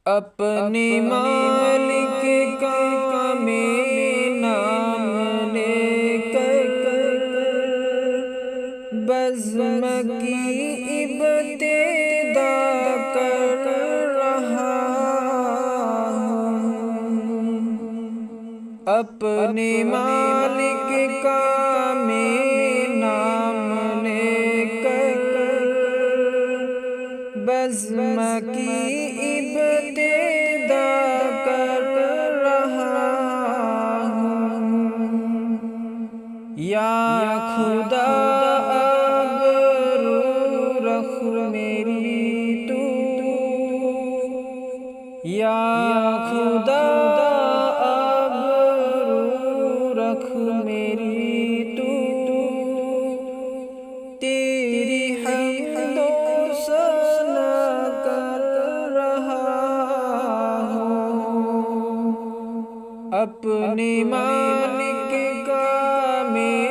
اپنے مالک کا میں نام لے کر بزم کی ابتدا کر رہا ہوں۔ اپنے مالک کا میں نام لے کر بزم کی ابتدا کر رہا ہوں۔ یا خدا اب رو رکھ میری تو، یا خدا اب رو رکھ میری تو، تیری حمد و ثنا کر رہا ہوں۔ اپنے مالک کا میں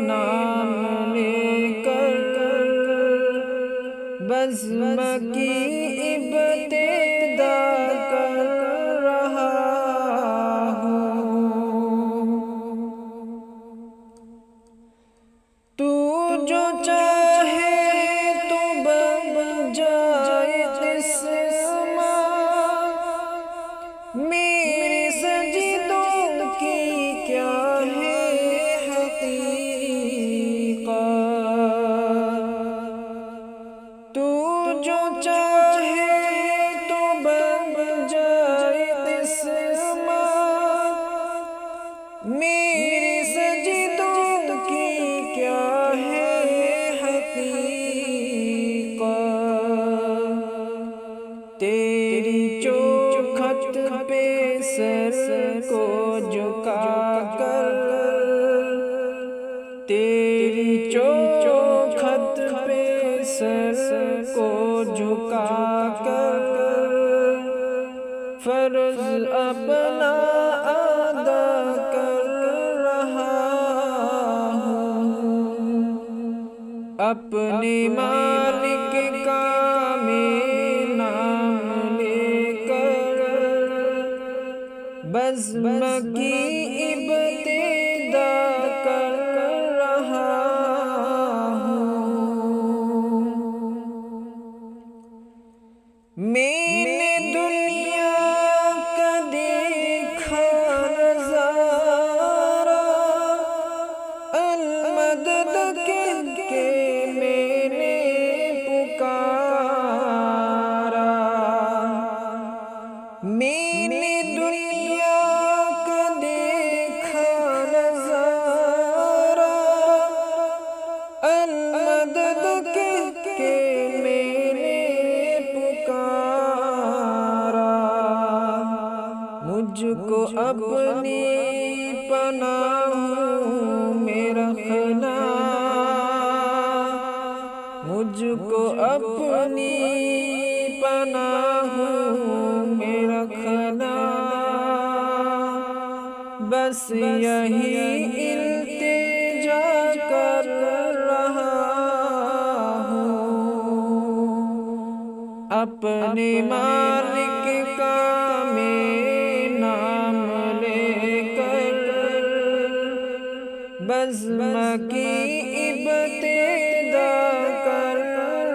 نام لے کر بزم کی ابتدا کر رہا ہوں۔ تو جو چاہے تو بن جائے جسما، میرے سجدوں کی کیا ہے حقیقت۔ تو جو چاہے تو بن جائے جسما، میرے سجدوں کی کیا ہے حقیقت۔ تیری چوکھٹ پہ سر کو جھکا کر، تیری چوکھٹ پہ سر کو جھکا کر فرض اپنا ادا کر رہا ہوں۔ اپنے مالک کا میں نام لے کر بزم کی ابتدا کر رہا ہوں۔ میں نے دنیا کا دیکھا نظارہ، المدد کہہ کے میں نے پکارا۔ میں نے دنیا کا دیکھا نظارہ، المدد کہہ کے میں نے پکارا۔ مجھ کو اپنی پناہوں میں رکھنا، مجھ کو اپنی پناہوں میں رکھنا، بس یہی التجا کر رہا ہوں۔ اپنے مالک کا میں نام لے کر بزم کی ابتدا کر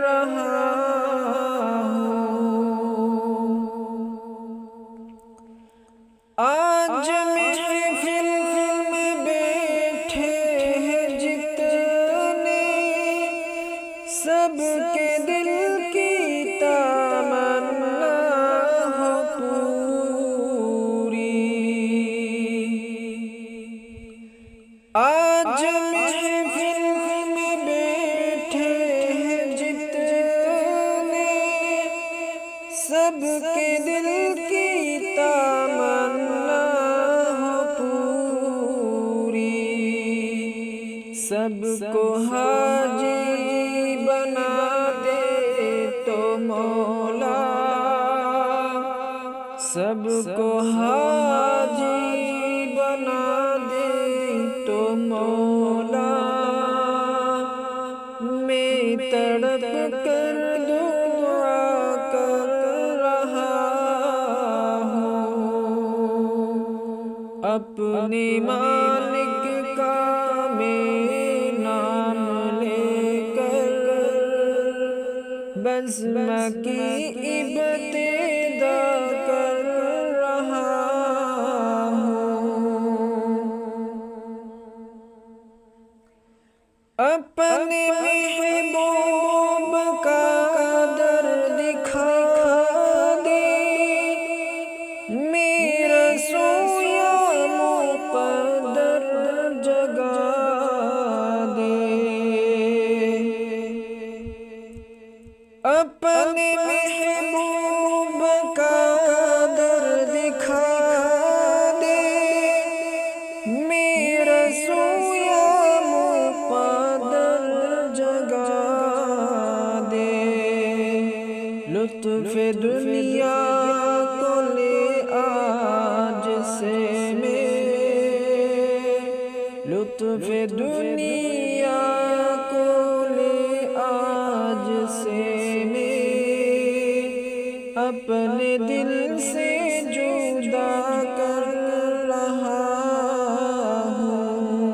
رہا ہوں۔ آج محفل میں بیٹھے ہیں جتنے، سب کے دل کی تمنا ہو پوری۔ آج محفل میں بیٹھے ہیں جتنے، سب کے دل کی تمنا ہو پوری۔ سب کو حاجی بنا دے تو مولا، سب کو حاجی بنا دے تو مولا۔ میں تڑپ کر دعا کر رہا اپنے مالک کا میں نام لے کر بزم کی ابتدا کر رہا ہوں۔ اپنے محبوب کا در دکھا دے میرا سویا مقدر جگا دے۔ اپنے محبوب کا در دکھا دے میرا سویا مقدر جگا دے۔ لطف دنیا کو لے آج سے میں، لطف دنیا کو لے آج سے میں اپنے دل سے جدا کر رہا ہوں۔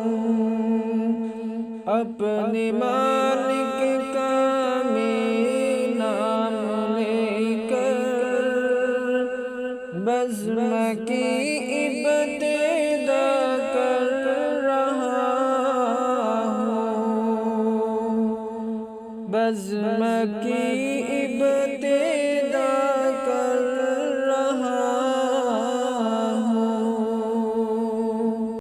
اپنے مالک کا میں نام لے کر بزم کی ابتدا کر رہا ہوں۔ بزم کی